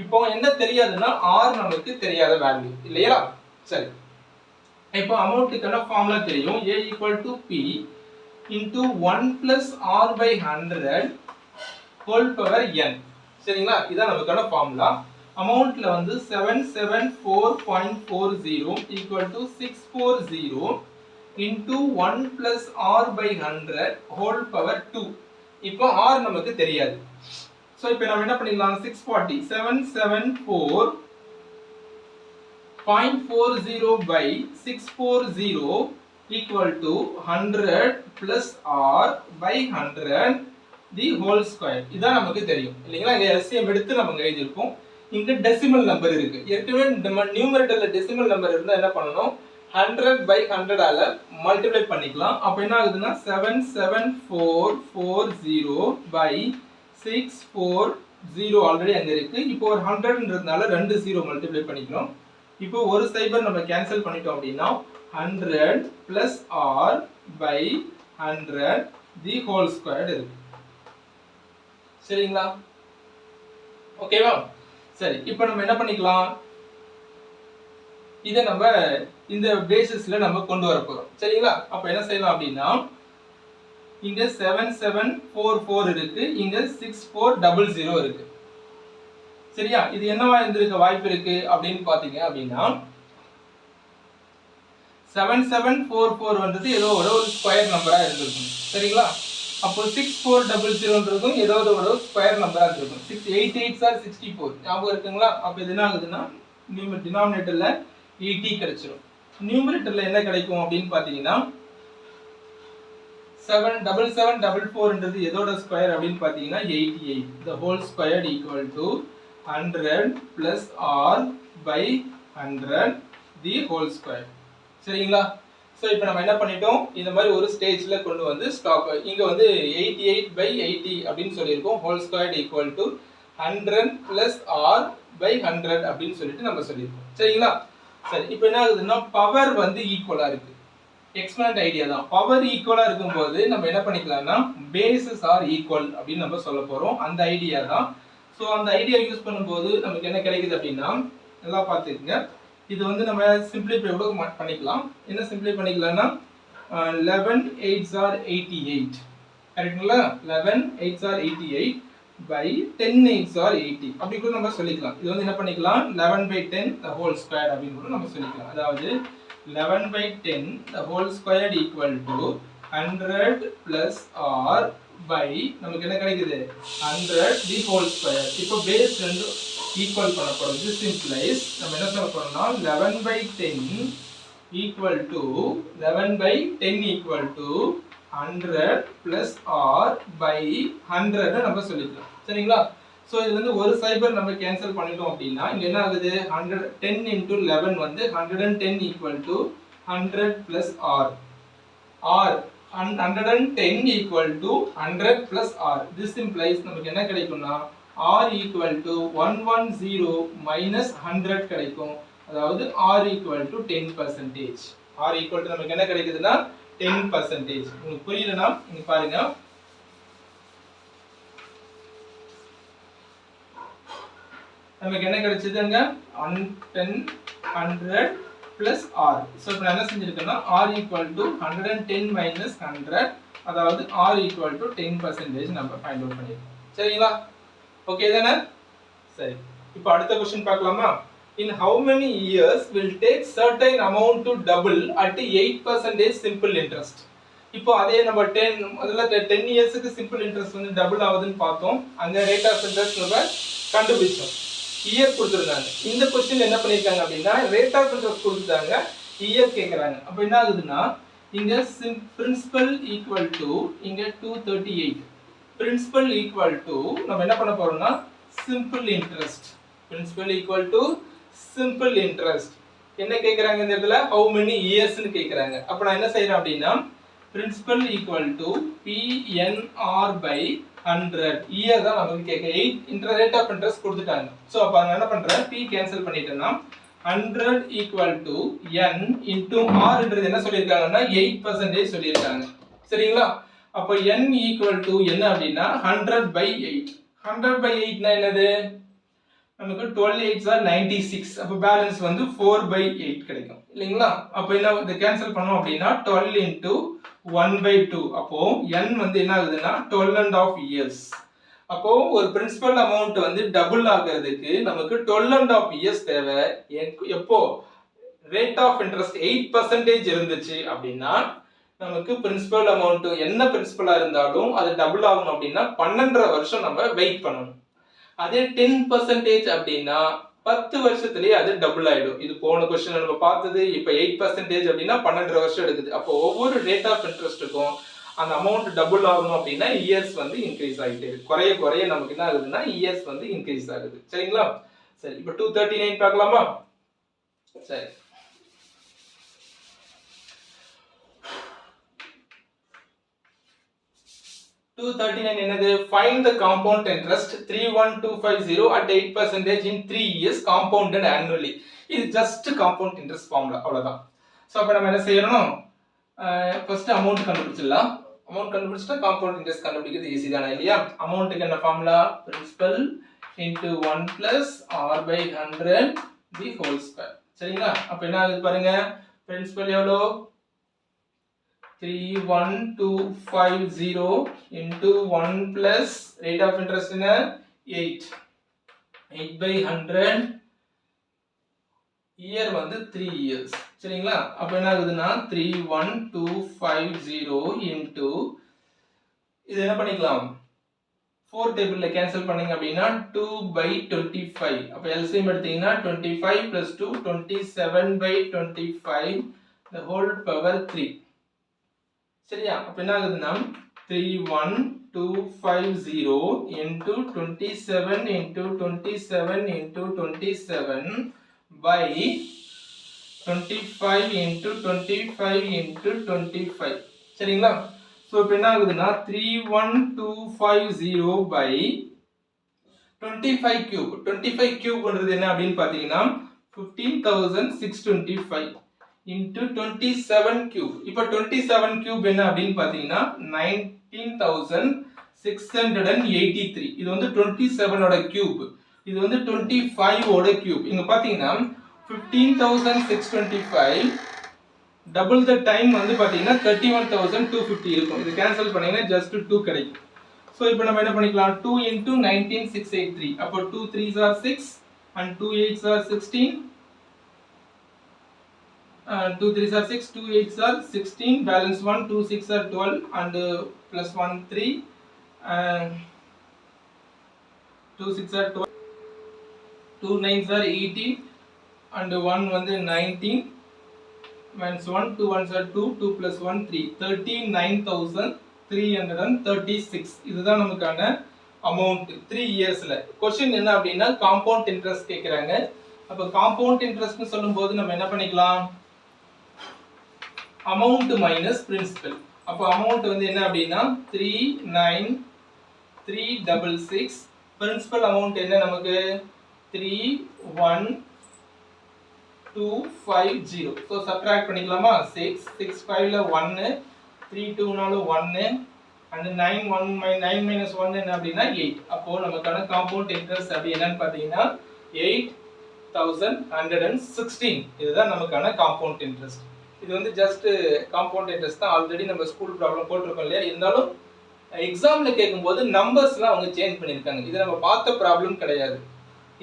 இப்போ என்ன தெரியாதுன்னா r நமக்கு தெரியாத வேல்யூ இல்லையா? சரி, இப்போ அமௌண்ட்டுக்கான ஃபார்முலா தெரியும், a equal to p into 1 plus r by 100 whole power n. சரிங்களா? இதான் நமக்கான ஃபார்முலா. அமௌண்ட்ல வந்து 774.40 equal to 640 into 1 plus r by 100 whole power 2. இப்போ r நமக்கு தெரியாது. சோ இப்போ நாம என்ன பண்ணிடலாம், 640 774.40 by 640 equal to 100 plus r by 100 the whole square. இதான் நமக்கு தெரியும் இல்லைங்களா? இங்க எல்சிஎம் எடுத்து நம்ம எழுதியிருப்போம். இங்க டெசிமல் நம்பர் இருக்கு. ஏற்கனவே நம்ம நியூமரேட்டர்ல டெசிமல் நம்பர் இருந்தா என்ன பண்ணணும், 100/100 ஆல மல்டிப்ளை பண்ணிக்கலாம். அப்ப என்ன ஆகுதுன்னா 77440/640 ஆல்ரெடி அங்க இருக்கு. இப்போ ஒரு 100ன்றதுனால 2 0 மல்டிப்ளை பண்ணிக்கிறோம். இப்போ ஒரு சைபர் நம்ம கேன்சல் பண்ணிட்டோம் அப்படின்னா 100 plus r by 100 the whole squared இருக்கு. சரிங்களா? ஓகேவா? சரி, இப்போ நம்ம என்ன பண்ணிக்கலாம், இதை நம்ம இந்த பேசிஸ்ல நம்ம கொண்டு வர போறோம். சரிங்களா? அப்ப என்ன செய்யலாம் அப்படின்னா, இங்க 7744 இருக்கு, இங்க 6400 இருக்கு. சரியா? இது என்னவா இருந்திருக்க வாய்ப்பு இருக்கு அப்படின்னு பாத்தீங்க அப்படின்னா 7744 வந்து ஏதோ ஒரு ஸ்கொயர் நம்பரா இருந்திருக்கும். சரிங்களா? அப்போ 6400ன்றதும் ஏதோ ஒரு ஸ்கொயர் நம்பரா இருக்கும். 688 ஆர் 64 ஞாபகம் இருக்குங்களா? அப்ப இது என்ன ஆகுதுன்னா டினாமினேட்டர்ல 80 கிடைச்சிரும். நியூமரேட்டர்ல என்ன கிடைக்கும் அப்படின்னு பாத்தீங்கன்னா 77744ன்றது எதோட ஸ்கொயர் அப்படின்னு பாத்தீங்கன்னா 88. the whole squared equal to 100 plus r by 100 the whole square. சரிங்களா? சோ இப்போ நம்ம என்ன பண்ணிட்டோம், இந்த மாதிரி ஒரு ஸ்டேஜ்ல கொண்டு வந்து ஸ்டாப். இங்க வந்து 88/80 அப்படின்னு சொல்லியிருக்கோம். Whole squared equal to 100 plus r by 100 அப்படின்னு சொல்லிட்டு நம்ம சொல்லியிருக்கோம். சரிங்களா? சரி, இப்போ என்ன ஆகுதுன்னா பவர் வந்து ஈக்குவலா இருக்கு. எக்ஸ்போனன்ட் ஐடியா தான். பவர் ஈக்குவலா இருக்கும்போது நம்ம என்ன பண்ணிக்கலாம்னா பேசஸ் ஆர் ஈக்குவல் அப்படின்னு நம்ம சொல்ல போறோம். அந்த ஐடியா தான். ஸோ அந்த ஐடியா யூஸ் பண்ணும்போது நமக்கு என்ன கிடைக்குது அப்படின்னா, நல்லா பார்த்துக்குங்க. இது வந்து நம்ம சிம்பிளிஃபை கூட பண்ணிக்கலாம். என்ன சிம்பிளிஃபை பண்ணிக்கலாம்னா 11 8s are 88. கரெக்ட்டுங்களா? 11 8s are 88 by 10 8s are 80 அப்படி கூட நம்ம சொல்லிக்கலாம். இது வந்து என்ன பண்ணிக்கலாம் 11/10 the whole square அப்படின்னு கூட நம்ம சொல்லிக்கலாம். அதாவது 11/10 the whole square equal to 100 plus r by நமக்கு என்ன கிடைக்குது 100 the whole square. இப்போ பேஸ் ரெண்டு ஈக்குவல் பண்ண போறோம். this implies நம்ம என்ன சொல்ல போறோம்னா 11/10 equal to 11/10 equal to 100 plus r by 100 நம்ம சொல்லிக்கலாம். சரிங்களா? சோ இது வந்து ஒரு சைபர் நம்ம கேன்சல் பண்ணிட்டோம் அப்படின்னா இங்க என்ன ஆகுது 10 into 11 வந்து 110 equal to 100 plus r. r 110 equal to 100 plus r. this implies நமக்கு என்ன கிடைக்கும்னா r equal to 110 minus 100 கிடைக்கும். அதாவது r equal to 10%. r equal to நமக்கு என்ன கிடைக்குதுன்னா 10%. உங்களுக்கு புரியலனா இங்க பாருங்க. நமக்கு என்ன கிடைச்சதுங்க 10 100 plus r. சோ இப்போ நான் என்ன செஞ்சிருக்கேன்னா r equal to 110 minus 100 அதாவது r equal to 10% நம்ம ஃபைண்ட் அவுட் பண்ணிருக்கோம். சரிங்களா? ஓகே தானே? சரி, இப்போ அடுத்த क्वेश्चन பார்க்கலாமா? In how many years will take certain amount to double at 8% simple interest? இப்போ அதே நம்ம 10 முதல்ல 10 இயர்ஸ்க்கு சிம்பிள் இன்ட்ரஸ்ட் வந்து டபுள் ஆகுதுன்னு பார்த்தோம். அந்த ரேட் ஆஃப் இன்ட்ரஸ்ட் நம்ம கண்டுபிடிச்சோம். இயர் கொடுத்திருக்காங்க. இந்த क्वेश्चन என்ன பண்ணிருக்காங்க அப்படினா ரேட் ஆஃப் இன்ட்ரஸ்ட் கொடுத்தாங்க, இயர் கேக்குறாங்க. அப்ப என்ன ஆகுதுன்னா இங்க பிரின்சிபல் ஈக்குவல் டு இங்க 238. பிரின்சிபல் ஈக்குவல் டு நம்ம என்ன பண்ண போறோம்னா simple interest. Principal equal to simple interest. என்ன கேக்குறாங்க இந்த இடத்துல how many years னு கேக்குறாங்க. அப்ப நான் என்ன செய்றேன் அப்படினா principal equal to PNR by 100 year தான் நமக்கு கேக்க 8 rate of interest கொடுத்துட்டாங்க. சோ அப்ப நான் என்ன பண்றேன் p கேன்சல் பண்ணிட்டேன்னா 100 equal to n into r ன்றது என்ன சொல்லிருக்காங்கன்னா 8% சொல்லிருக்காங்க. சரிங்களா? அப்ப n equal to என்ன அப்படினா 100/8. 100/8 னா என்னது? நமக்கு 12 8s are 96. அப்ப பேலன்ஸ் வந்து 4/8 கிடைக்கும். இல்லீங்களா? அப்ப என்ன இத கேன்சல் பண்ணோம் அப்படினா 12 into 1/2. அப்போ n வந்து என்ன ஆகுதுன்னா 12.5 years. அப்போ ஒரு பிரின்சிபல் அமௌண்ட் வந்து டபுள் ஆகிறதுக்கு நமக்கு 12.5 years தேவை. எப்போ ரேட் ஆஃப் இன்ட்ரஸ்ட் 8% இருந்துச்சு அப்படின்னா நமக்கு பிரின்சிபல் அமௌண்ட் என்ன பிரின்சிபலா இருந்தாலும் அது டபுள் ஆகணும் அப்படின்னா 12.5 வருஷம் நம்ம வெயிட் பண்ணணும். அதே 10% அப்படின்னா 10 வருஷத்துலயே அது டபுள் ஆயிடும். இது போன क्वेश्चन நம்ம பார்த்தது. இப்போ 8% அப்படின்னா 12.5 வருஷம் எடுக்குது. அப்போ ஒவ்வொரு ரேட் ஆஃப் இன்ட்ரஸ்ட்டுக்கும் அந்த அமௌண்ட் டபுள் ஆகணும் அப்படின்னா இயர்ஸ் வந்து இன்க்ரீஸ் ஆகிட்டே இருக்கு. குறைய குறைய நமக்கு என்ன ஆகுதுன்னா இயர்ஸ் வந்து இன்க்ரீஸ் ஆகுது. சரிங்களா? சரி, இப்போ 239 பார்க்கலாமா? சரி, 239 என்னது? Find the compound interest 31250 at 8% in 3 years compounded annually. இது just compound interest formula, அவ்வளவுதான். சோ அப்ப நம்ம என்ன செய்யணும்? ஃபர்ஸ்ட் அமௌண்ட் கண்டுபிடிச்சிடலாம். அமௌண்ட் கண்டுபிடிச்சிட்டா காம்பவுண்ட் இன்ட்ரெஸ்ட் கண்டுபிடிக்கிறது ஈஸி தானே இல்லையா? அமௌண்ட்க்கு என்ன formula? Principal into 1 plus r by 100 the whole square. சரிங்களா? அப்ப என்ன ஆகுது பாருங்க. பிரின்சிபல் எவ்வளோ? 31250 into 1 plus rate of interest in 8 by 100 year வந்து 3 years. சரிங்களா? அப்ப என்ன ஆகுதுன்னா 31250 into இது என்ன பண்ணிக்கலாம்? 4 டேபிள்ல கேன்சல் பண்ணீங்க அப்படின்னா 2 by 25. அப்ப LCM எடுத்தீங்கன்னா 25 plus 2 27 by 25 the whole power 3. சரியா? அப்ப என்ன ஆகுதுன்னா 31250 into 27 into 27 into 27 by 25 into 25 into 25. சரிங்களா? சோ இப்போ என்ன ஆகுதுன்னா 31250 by 25 cube. 25 cube ன்றது என்ன அப்படினு பாத்தீங்கன்னா 15625 into 27 cube. இப்போ 27 cube என்ன அப்படினு பாத்தீங்கன்னா 19683. இது வந்து 27 ஓட cube. இது வந்து 25 ஓட cube. இங்க பாத்தீங்கன்னா 15625 double the time வந்து பாத்தீங்கன்னா 31250 இருக்கும். இது கேன்சல் பண்ணீங்கன்னா just 2 கிடைக்கும். சோ இப்போ நம்ம என்ன பண்ணிக்கலாம்? 2 into 19683. அப்போ 2 3s are 6 and 2 8s are 16. 2 3s are 6, 2 8s are 16, balance 1, 2 6 are 12 and plus 1 3 and 2 6 are 12, 2 9s are 18 and 1 வந்து 19 minus 1, 2 1s are 2, 2 plus 1 3, 39,336. இதுதான் நமக்கான அமௌண்ட் 3 இயர்ஸ்ல. क्वेश्चन என்ன அப்படினா காம்பவுண்ட் இன்ட்ரஸ்ட் கேக்குறாங்க. அப்ப காம்பவுண்ட் இன்ட்ரஸ்ட்னு சொல்லும்போது நம்ம என்ன பண்ணிக்கலாம்? Amount minus principal. அப்ப அமௌண்ட் வந்து என்ன அப்படினா 39366. பிரின்சிபல் அமௌண்ட் என்ன நமக்கு? 31250. so subtract பண்ணிக்கலாமா? 6 6 5 ல 1 3 2 நால 1 and 9 minus 1 என்ன அப்படினா 8. அப்போ நமக்கான காம்பவுண்ட் இன்ட்ரஸ்ட் அப்படி என்னன்னு பாத்தீங்கன்னா 8116. இதுதான் நமக்கான காம்பவுண்ட் இன்ட்ரஸ்ட். இது வந்து ஜஸ்ட் காம்பவுண்ட் இன்ட்ரஸ்ட் தான். ஆல்ரெடி நம்ம ஸ்கூல் ப்ராப்ளம் போட்டுருக்கோம் இல்லையா? இருந்தாலும் எக்ஸாம்ல கேட்கும்போது நம்பர்ஸ்லாம் அவங்க சேஞ்ச் பண்ணிருக்காங்க. இது நம்ம பார்த்த ப்ராப்ளம் கிடையாது.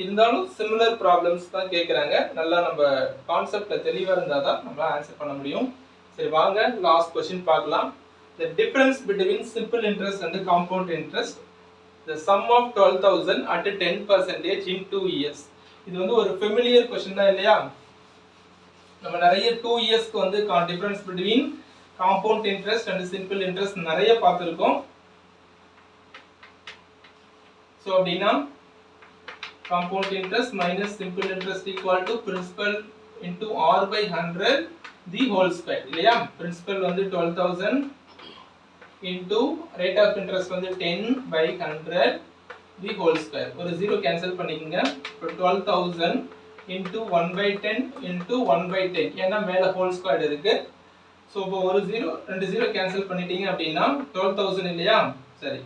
இருந்தாலும் சிமிலர் ப்ராப்ளம்ஸ் தான் கேக்குறாங்க. நல்லா நம்ம கான்செப்ட்ல தெளிவா இருந்தா தான் நம்ம ஆன்சர் பண்ண முடியும். சரி வாங்க லாஸ்ட் क्वेश्चन பார்க்கலாம். The difference between simple interest and compound interest, the sum of 12000 at 10% in 2 years. இது வந்து ஒரு ஃபெமிலியர் क्वेश्चन தான் இல்லையா? நம்ம நிறைய 2 இயர்ஸ்க்கு வந்து difference between compound interest and simple interest நிறைய பார்த்திருக்கோம். சோ அப்படினா compound interest minus simple interest equal to principal into r by 100 the whole square இல்லையா? principal வந்து 12000 into rate of interest வந்து 10 by 100 the whole square. ஒரு 0 cancel பண்ணிக்கங்க. இப்போ 12000 into 1 by 10 into 1 by 10. ஏன்னா மேல whole square இருக்கு. சோ இப்போ ஒரு 0 ரெண்டு 0 கேன்சல் பண்ணிட்டீங்க அப்படினா 12000 இல்லையா? சரி.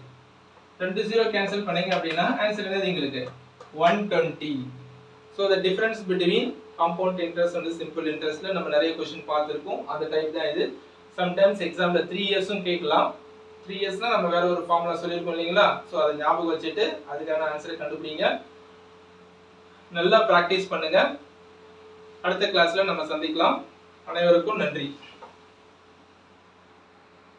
ரெண்டு 0 கேன்சல் பண்ணீங்க அப்படினா ஆன்சர் என்னது உங்களுக்கு? 120. So the difference between compound interest and simple interestல நம்ம நிறைய क्वेश्चन பார்த்திருக்கோம். அந்த டைப் தான் இது. sometimes examல 3 இயர்ஸும் கேட்கலாம். 3 இயர்ஸ்னா நம்ம வேற ஒரு ஃபார்முலா சொல்லிருக்கோம் இல்லீங்களா? சோ அதை ஞாபகம் வச்சிட்டு அதுக்கான ஆன்சரை கண்டுபிடிங்க. நல்லா பிராக்டீஸ் பண்ணுங்க. அடுத்த கிளாஸ்ல நம்ம சந்திக்கலாம். அனைவருக்கும் நன்றி.